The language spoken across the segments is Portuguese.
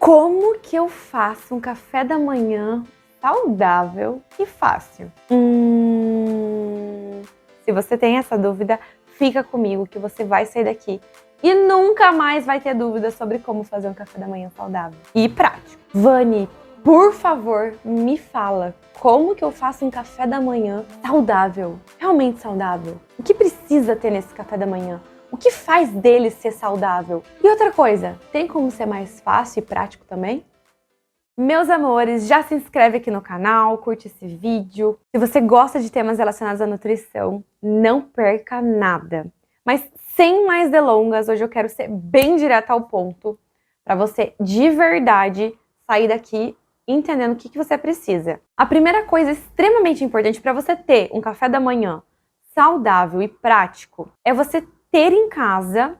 Como que eu faço um café da manhã saudável e fácil? Se você tem essa dúvida, fica comigo que você vai sair daqui e nunca mais vai ter dúvida sobre como fazer um café da manhã saudável e prático. Vani, por favor, me fala como que eu faço um café da manhã saudável, realmente saudável. O que precisa ter nesse café da manhã? O que faz dele ser saudável? E outra coisa, tem como ser mais fácil e prático também? Meus amores, já se inscreve aqui no canal, curte esse vídeo. Se você gosta de temas relacionados à nutrição, não perca nada. Mas sem mais delongas, hoje eu quero ser bem direta ao ponto, para você de verdade sair daqui entendendo o que você precisa. A primeira coisa extremamente importante para você ter um café da manhã saudável e prático é você ter em casa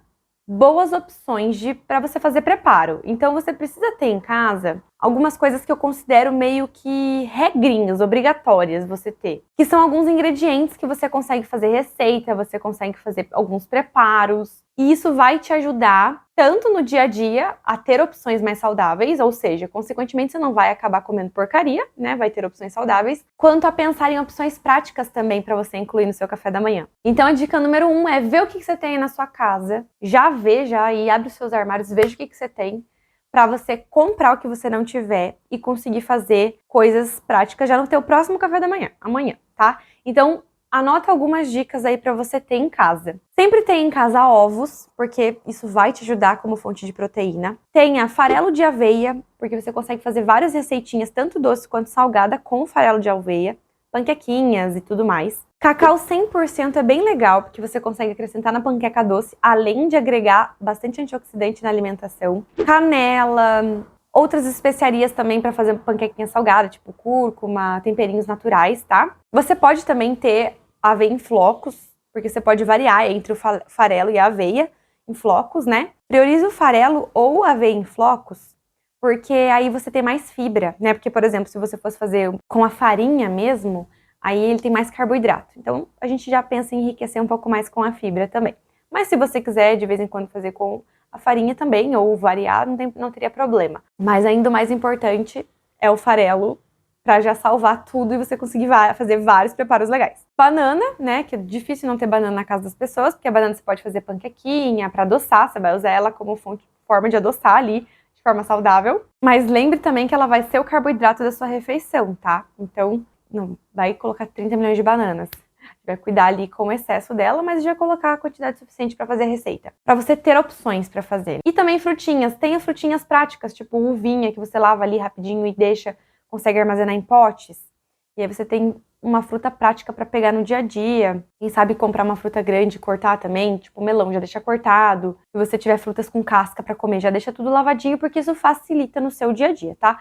boas opções para você fazer preparo. Então você precisa ter em casa algumas coisas que eu considero meio que regrinhas obrigatórias você ter, que são alguns ingredientes que você consegue fazer receita, você consegue fazer alguns preparos, e isso vai te ajudar tanto no dia a dia a ter opções mais saudáveis, ou seja, consequentemente você não vai acabar comendo porcaria, né? Vai ter opções saudáveis, quanto a pensar em opções práticas também para você incluir no seu café da manhã. Então a dica número 1 é ver o que você tem aí na sua casa, já veja aí, abre os seus armários, veja o que você tem, para você comprar o que você não tiver e conseguir fazer coisas práticas já no teu próximo café da manhã, amanhã, tá? Então, anota algumas dicas aí para você ter em casa. Sempre tenha em casa ovos, porque isso vai te ajudar como fonte de proteína. Tenha farelo de aveia, porque você consegue fazer várias receitinhas, tanto doce quanto salgada, com farelo de aveia, panquequinhas e tudo mais. Cacau 100% é bem legal, porque você consegue acrescentar na panqueca doce, além de agregar bastante antioxidante na alimentação. Canela, outras especiarias também para fazer panquequinha salgada, tipo cúrcuma, temperinhos naturais, tá? Você pode também ter aveia em flocos, porque você pode variar entre o farelo e a aveia em flocos, né? Priorize o farelo ou a aveia em flocos, porque aí você tem mais fibra, né? Porque, por exemplo, se você fosse fazer com a farinha mesmo, aí ele tem mais carboidrato. Então, a gente já pensa em enriquecer um pouco mais com a fibra também. Mas se você quiser, de vez em quando, fazer com a farinha também, ou variar, não teria problema. Mas ainda o mais importante é o farelo, para já salvar tudo e você conseguir fazer vários preparos legais. Banana, né, que é difícil não ter banana na casa das pessoas, porque a banana você pode fazer panquequinha, para adoçar, você vai usar ela como forma de adoçar ali, de forma saudável. Mas lembre também que ela vai ser o carboidrato da sua refeição, tá? Então, não vai colocar 30 milhões de bananas. Vai cuidar ali com o excesso dela, mas já colocar a quantidade suficiente para fazer a receita. Para você ter opções para fazer. E também frutinhas. Tenha frutinhas práticas, tipo uvinha, que você lava ali rapidinho e consegue armazenar em potes. E aí você tem uma fruta prática para pegar no dia a dia. Quem sabe comprar uma fruta grande e cortar também, tipo melão, já deixa cortado. Se você tiver frutas com casca para comer, já deixa tudo lavadinho, porque isso facilita no seu dia a dia, tá?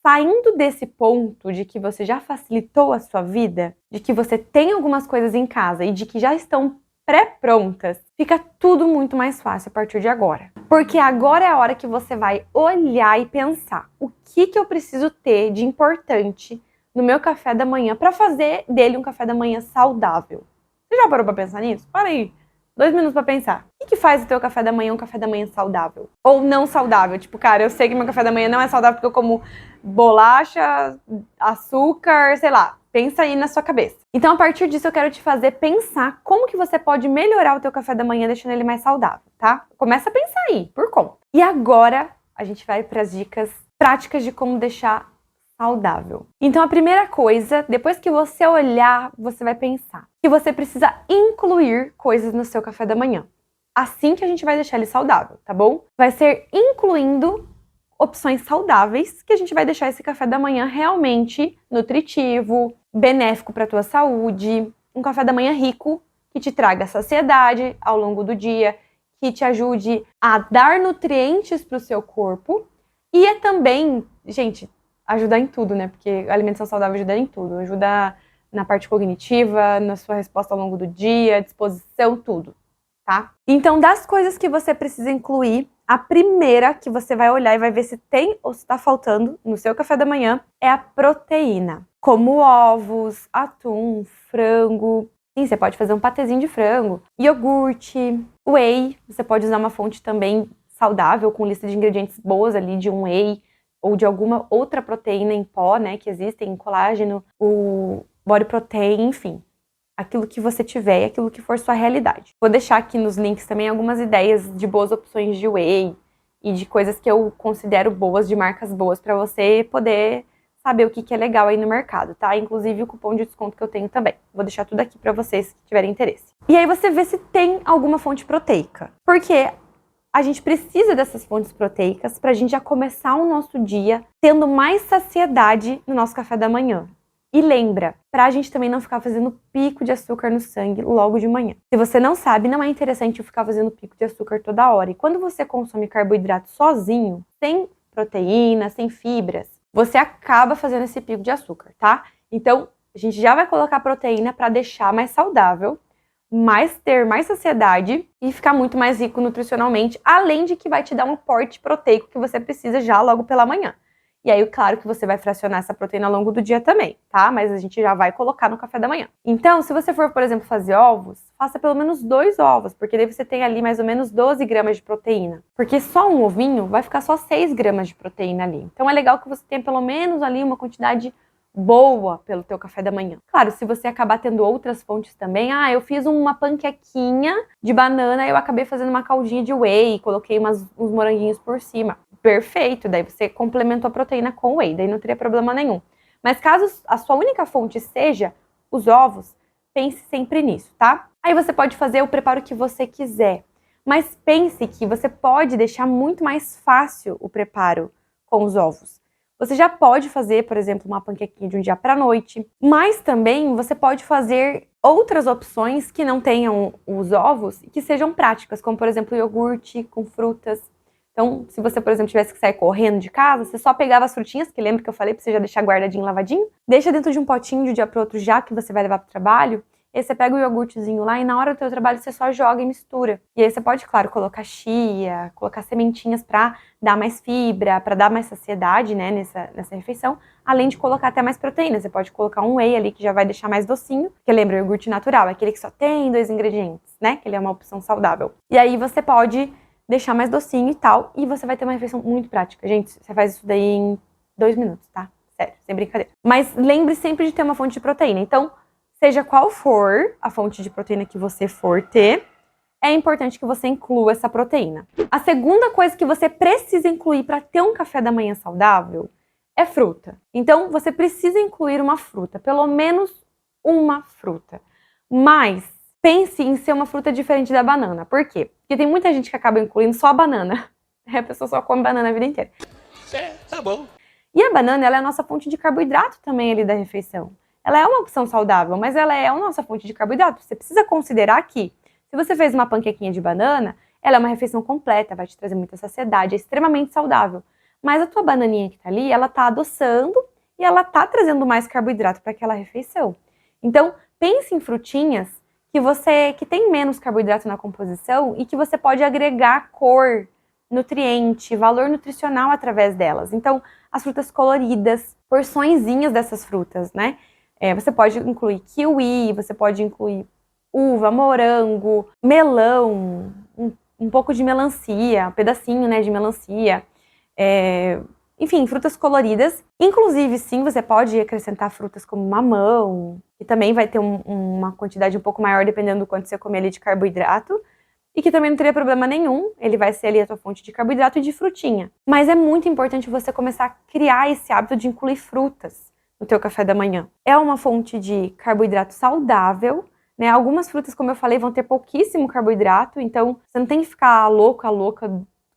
Saindo desse ponto de que você já facilitou a sua vida, de que você tem algumas coisas em casa e de que já estão pré-prontas, fica tudo muito mais fácil a partir de agora. Porque agora é a hora que você vai olhar e pensar o que eu preciso ter de importante no meu café da manhã para fazer dele um café da manhã saudável. Você já parou para pensar nisso? Para aí. 2 minutos pra pensar. O que faz o teu café da manhã um café da manhã saudável? Ou não saudável? Tipo, cara, eu sei que meu café da manhã não é saudável porque eu como bolacha, açúcar, sei lá. Pensa aí na sua cabeça. Então, a partir disso, eu quero te fazer pensar como que você pode melhorar o teu café da manhã deixando ele mais saudável, tá? Começa a pensar aí, por conta. E agora, a gente vai para as dicas práticas de como deixar saudável. Então, a primeira coisa, depois que você olhar, você vai pensar que você precisa incluir coisas no seu café da manhã. Assim que a gente vai deixar ele saudável, tá bom? Vai ser incluindo opções saudáveis que a gente vai deixar esse café da manhã realmente nutritivo, benéfico para a tua saúde, um café da manhã rico que te traga saciedade ao longo do dia, que te ajude a dar nutrientes para o seu corpo e é também, gente, ajudar em tudo, né? Porque a alimentação saudável ajuda em tudo. Ajuda na parte cognitiva, na sua resposta ao longo do dia, disposição, tudo, tá? Então, das coisas que você precisa incluir, a primeira que você vai olhar e vai ver se tem ou se tá faltando no seu café da manhã é a proteína. Como ovos, atum, frango. Sim, você pode fazer um patezinho de frango, iogurte, whey. Você pode usar uma fonte também saudável, com lista de ingredientes boas ali, de um whey ou de alguma outra proteína em pó, né, que existem, colágeno, o body protein, enfim. Aquilo que você tiver e aquilo que for sua realidade. Vou deixar aqui nos links também algumas ideias de boas opções de whey e de coisas que eu considero boas, de marcas boas, para você poder saber o que é legal aí no mercado, tá? Inclusive o cupom de desconto que eu tenho também. Vou deixar tudo aqui para vocês que tiverem interesse. E aí você vê se tem alguma fonte proteica. Porque a gente precisa dessas fontes proteicas para a gente já começar o nosso dia tendo mais saciedade no nosso café da manhã. E lembra, pra gente também não ficar fazendo pico de açúcar no sangue logo de manhã. Se você não sabe, não é interessante ficar fazendo pico de açúcar toda hora. E quando você consome carboidrato sozinho, sem proteína, sem fibras, você acaba fazendo esse pico de açúcar, tá? Então, a gente já vai colocar proteína para deixar mais saudável, ter mais saciedade e ficar muito mais rico nutricionalmente, além de que vai te dar um aporte proteico que você precisa já logo pela manhã. E aí, claro que você vai fracionar essa proteína ao longo do dia também, tá? Mas a gente já vai colocar no café da manhã. Então, se você for, por exemplo, fazer ovos, faça pelo menos 2 ovos, porque daí você tem ali mais ou menos 12 gramas de proteína. Porque só um ovinho vai ficar só 6 gramas de proteína ali. Então, é legal que você tenha pelo menos ali uma quantidade boa pelo teu café da manhã. Claro, se você acabar tendo outras fontes também, eu fiz uma panquequinha de banana, eu acabei fazendo uma caldinha de whey, coloquei uns moranguinhos por cima. Perfeito, daí você complementou a proteína com whey, daí não teria problema nenhum. Mas caso a sua única fonte seja os ovos, pense sempre nisso, tá? Aí você pode fazer o preparo que você quiser, mas pense que você pode deixar muito mais fácil o preparo com os ovos. Você já pode fazer, por exemplo, uma panquequinha de um dia para a noite, mas também você pode fazer outras opções que não tenham os ovos e que sejam práticas, como por exemplo iogurte com frutas. Então, se você, por exemplo, tivesse que sair correndo de casa, você só pegava as frutinhas, que lembra que eu falei pra você já deixar guardadinho, lavadinho, deixa dentro de um potinho de um dia pro outro já que você vai levar pro trabalho, e aí você pega o iogurtezinho lá e na hora do teu trabalho você só joga e mistura. E aí você pode, claro, colocar chia, colocar sementinhas pra dar mais fibra, pra dar mais saciedade, né, nessa refeição, além de colocar até mais proteína. Você pode colocar um whey ali que já vai deixar mais docinho, porque lembra, o iogurte natural, é aquele que só tem 2 ingredientes, né, que ele é uma opção saudável. E aí você pode deixar mais docinho e tal, e você vai ter uma refeição muito prática. Gente, você faz isso daí em 2 minutos, tá? Sério, sem brincadeira. Mas lembre sempre de ter uma fonte de proteína. Então, seja qual for a fonte de proteína que você for ter, é importante que você inclua essa proteína. A segunda coisa que você precisa incluir para ter um café da manhã saudável é fruta. Então, você precisa incluir uma fruta, pelo menos uma fruta. Mas pense em ser uma fruta diferente da banana. Por quê? Porque tem muita gente que acaba incluindo só a banana. A pessoa só come banana a vida inteira. Tá bom. E a banana, ela é a nossa fonte de carboidrato também ali da refeição. Ela é uma opção saudável, mas ela é a nossa fonte de carboidrato. Você precisa considerar que, se você fez uma panquequinha de banana, ela é uma refeição completa, vai te trazer muita saciedade, é extremamente saudável. Mas a tua bananinha que tá ali, ela tá adoçando e ela tá trazendo mais carboidrato para aquela refeição. Então, pense em frutinhas que tem menos carboidrato na composição e que você pode agregar cor, nutriente, valor nutricional através delas. Então, as frutas coloridas, porçõezinhas dessas frutas, né? Você pode incluir kiwi, você pode incluir uva, morango, melão, um pouco de melancia, um pedacinho, né, de melancia. Enfim, frutas coloridas. Inclusive, sim, você pode acrescentar frutas como mamão, que também vai ter uma quantidade um pouco maior, dependendo do quanto você comer ali de carboidrato. E que também não teria problema nenhum, ele vai ser ali a tua fonte de carboidrato e de frutinha. Mas é muito importante você começar a criar esse hábito de incluir frutas no teu café da manhã. É uma fonte de carboidrato saudável, né? Algumas frutas, como eu falei, vão ter pouquíssimo carboidrato, então você não tem que ficar louca,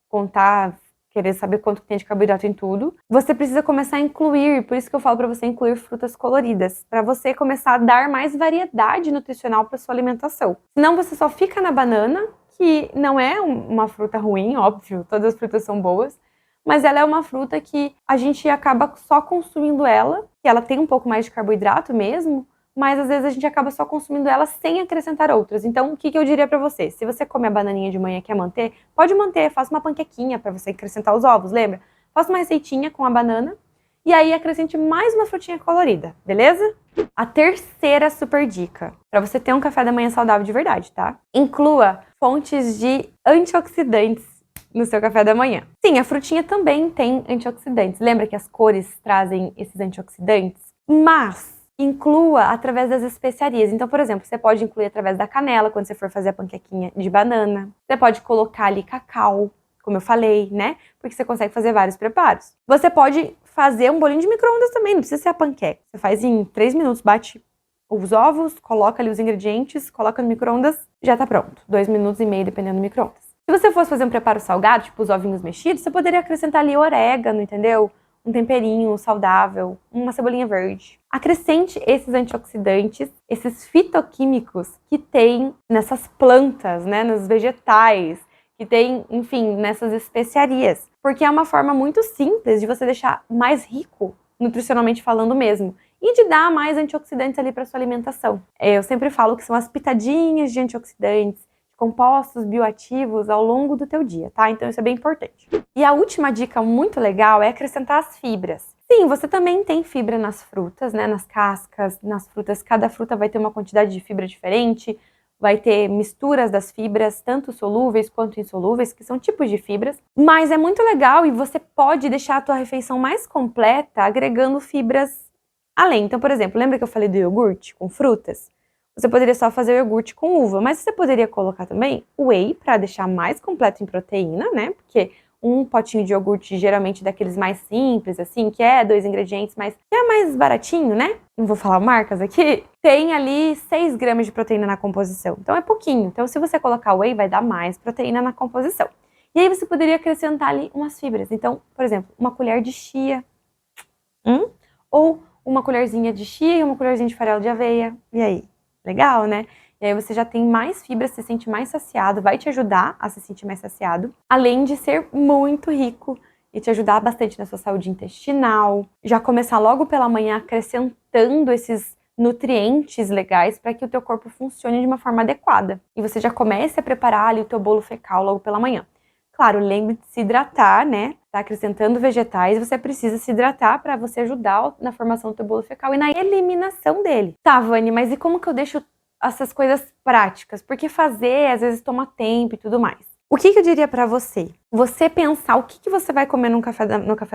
contar, querer saber quanto tem de carboidrato em tudo. Você precisa começar a incluir, por isso que eu falo para você incluir frutas coloridas, para você começar a dar mais variedade nutricional para sua alimentação. Senão você só fica na banana, que não é uma fruta ruim, óbvio, todas as frutas são boas, mas ela é uma fruta que a gente acaba só consumindo ela, que ela tem um pouco mais de carboidrato mesmo, mas às vezes a gente acaba só consumindo ela sem acrescentar outras. Então, o que eu diria pra você? Se você come a bananinha de manhã e quer manter, pode manter, faça uma panquequinha pra você acrescentar os ovos, lembra? Faça uma receitinha com a banana e aí acrescente mais uma frutinha colorida, beleza? A terceira super dica, pra você ter um café da manhã saudável de verdade, tá? Inclua fontes de antioxidantes no seu café da manhã. Sim, a frutinha também tem antioxidantes. Lembra que as cores trazem esses antioxidantes? Mas inclua através das especiarias. Então, por exemplo, você pode incluir através da canela, quando você for fazer a panquequinha de banana. Você pode colocar ali cacau, como eu falei, né? Porque você consegue fazer vários preparos. Você pode fazer um bolinho de micro-ondas também, não precisa ser a panqueca. Você faz em 3 minutos, bate os ovos, coloca ali os ingredientes, coloca no micro-ondas, já tá pronto. 2 minutos e meio, dependendo do micro-ondas. Se você fosse fazer um preparo salgado, tipo os ovinhos mexidos, você poderia acrescentar ali orégano, entendeu? Um temperinho saudável, uma cebolinha verde. Acrescente esses antioxidantes, esses fitoquímicos que tem nessas plantas, né, nos vegetais, que tem, enfim, nessas especiarias. Porque é uma forma muito simples de você deixar mais rico, nutricionalmente falando mesmo, e de dar mais antioxidantes ali para sua alimentação. Eu sempre falo que são as pitadinhas de antioxidantes, compostos bioativos ao longo do teu dia, tá? Então isso é bem importante. E a última dica muito legal é acrescentar as fibras. Sim, você também tem fibra nas frutas, né? Nas cascas, nas frutas. Cada fruta vai ter uma quantidade de fibra diferente, vai ter misturas das fibras, tanto solúveis quanto insolúveis, que são tipos de fibras. Mas é muito legal e você pode deixar a tua refeição mais completa agregando fibras além. Então, por exemplo, lembra que eu falei do iogurte com frutas? Você poderia só fazer o iogurte com uva, mas você poderia colocar também whey para deixar mais completo em proteína, né? Porque um potinho de iogurte, geralmente daqueles mais simples, assim, que é 2 ingredientes, mas que é mais baratinho, né? Não vou falar marcas aqui. Tem ali 6 gramas de proteína na composição. Então é pouquinho. Então se você colocar whey, vai dar mais proteína na composição. E aí você poderia acrescentar ali umas fibras. Então, por exemplo, uma colher de chia. Ou uma colherzinha de chia e uma colherzinha de farelo de aveia. E aí? Legal, né? E aí você já tem mais fibra, se sente mais saciado, vai te ajudar a se sentir mais saciado, além de ser muito rico e te ajudar bastante na sua saúde intestinal. Já começar logo pela manhã acrescentando esses nutrientes legais para que o teu corpo funcione de uma forma adequada. E você já comece a preparar ali o teu bolo fecal logo pela manhã. Claro, lembre de se hidratar, né? Tá acrescentando vegetais, você precisa se hidratar para você ajudar na formação do teu bolo fecal e na eliminação dele. Tá, Vani, mas e como que eu deixo essas coisas práticas? Porque fazer, às vezes, toma tempo e tudo mais. O que eu diria para você? Você pensar o que você vai comer no café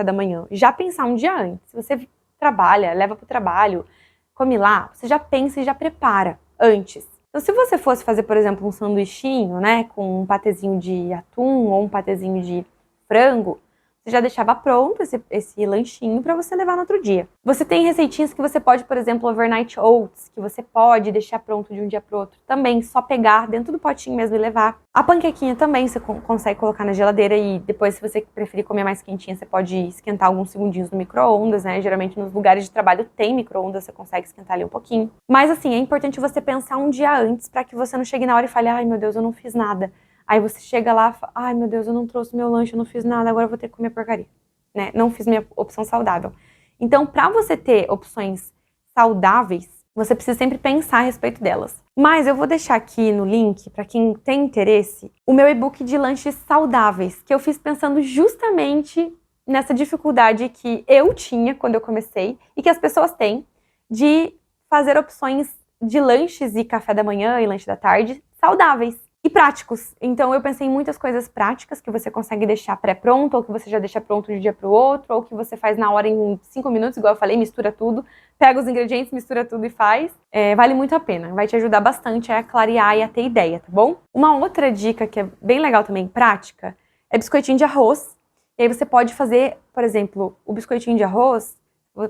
da manhã. Já pensar um dia antes. Você trabalha, leva pro trabalho, come lá, você já pensa e já prepara antes. Então, se você fosse fazer, por exemplo, um sanduichinho, né, com um patezinho de atum ou um patezinho de frango, você já deixava pronto esse lanchinho para você levar no outro dia. Você tem receitinhas que você pode, por exemplo, overnight oats, que você pode deixar pronto de um dia para o outro. Também, só pegar dentro do potinho mesmo e levar. A panquequinha também você consegue colocar na geladeira e depois, se você preferir comer mais quentinha, você pode esquentar alguns segundinhos no micro-ondas, né? Geralmente nos lugares de trabalho tem micro-ondas, você consegue esquentar ali um pouquinho. Mas assim, é importante você pensar um dia antes para que você não chegue na hora e fale, ai meu Deus, eu não fiz nada. Aí você chega lá e fala, ai meu Deus, eu não trouxe meu lanche, eu não fiz nada, agora eu vou ter que comer porcaria, né? Não fiz minha opção saudável. Então, para você ter opções saudáveis, você precisa sempre pensar a respeito delas. Mas eu vou deixar aqui no link, para quem tem interesse, o meu e-book de lanches saudáveis, que eu fiz pensando justamente nessa dificuldade que eu tinha quando eu comecei e que as pessoas têm de fazer opções de lanches e café da manhã e lanche da tarde saudáveis e práticos. Então eu pensei em muitas coisas práticas que você consegue deixar pré-pronto, ou que você já deixa pronto de um dia para o outro, ou que você faz na hora em 5 minutos, igual eu falei, mistura tudo, pega os ingredientes, mistura tudo e faz. Vale muito a pena, vai te ajudar bastante a clarear e a ter ideia, tá bom? Uma outra dica que é bem legal também, prática, é biscoitinho de arroz. E aí você pode fazer, por exemplo, o biscoitinho de arroz,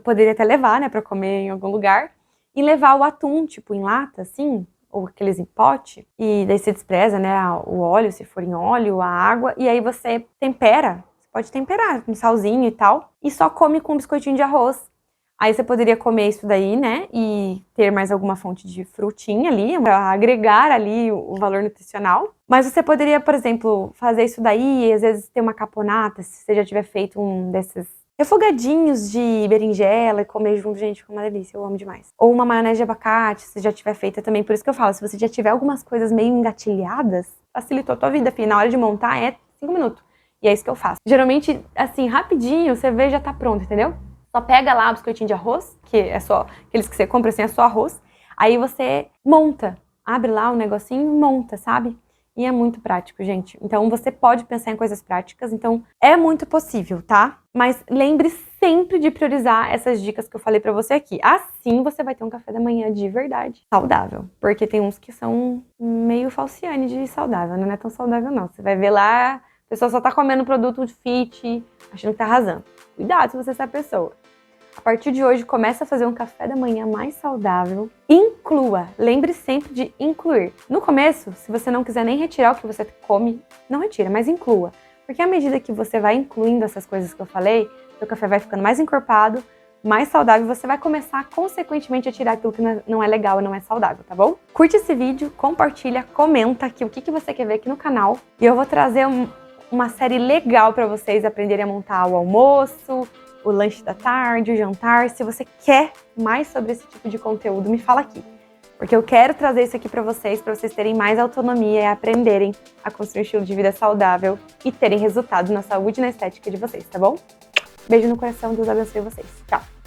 poderia até levar, né, para comer em algum lugar, e levar o atum, tipo, em lata, assim, ou aqueles em pote, e daí você despreza, né, o óleo, se for em óleo, a água, e aí você tempera, você pode temperar com salzinho e tal, e só come com um biscoitinho de arroz. Aí você poderia comer isso daí, né, e ter mais alguma fonte de frutinha ali, para agregar ali o valor nutricional. Mas você poderia, por exemplo, fazer isso daí e às vezes ter uma caponata, se você já tiver feito um desses refogadinhos de berinjela e comer junto, gente, fica uma delícia, eu amo demais. Ou uma maionese de abacate, se já tiver feita também, por isso que eu falo, se você já tiver algumas coisas meio engatilhadas, facilitou a tua vida, filho, na hora de montar é 5 minutos. E é isso que eu faço. Geralmente, assim, rapidinho, você vê já tá pronto, entendeu? Só pega lá o biscoitinho de arroz, que é só, aqueles que você compra assim, é só arroz, aí você monta, abre lá o negocinho e monta, sabe? e é muito prático, gente. Então você pode pensar em coisas práticas, então é muito possível, tá? Mas lembre sempre de priorizar essas dicas que eu falei pra você aqui. Assim você vai ter um café da manhã de verdade saudável. Porque tem uns que são meio falciane de saudável, não é tão saudável não. Você vai ver lá, a pessoa só tá comendo produto fit, achando que tá arrasando. Cuidado se você é essa pessoa. A partir de hoje, comece a fazer um café da manhã mais saudável. Inclua, lembre sempre de incluir. No começo, se você não quiser nem retirar o que você come, não retira, mas inclua. Porque à medida que você vai incluindo essas coisas que eu falei, seu café vai ficando mais encorpado, mais saudável, você vai começar, consequentemente, a tirar aquilo que não é legal e não é saudável, tá bom? Curte esse vídeo, compartilha, comenta aqui o que você quer ver aqui no canal. E eu vou trazer uma série legal para vocês aprenderem a montar o almoço, o lanche da tarde, o jantar. Se você quer mais sobre esse tipo de conteúdo, me fala aqui. Porque eu quero trazer isso aqui para vocês terem mais autonomia e aprenderem a construir um estilo de vida saudável e terem resultado na saúde e na estética de vocês, tá bom? Beijo no coração, Deus abençoe vocês. Tchau!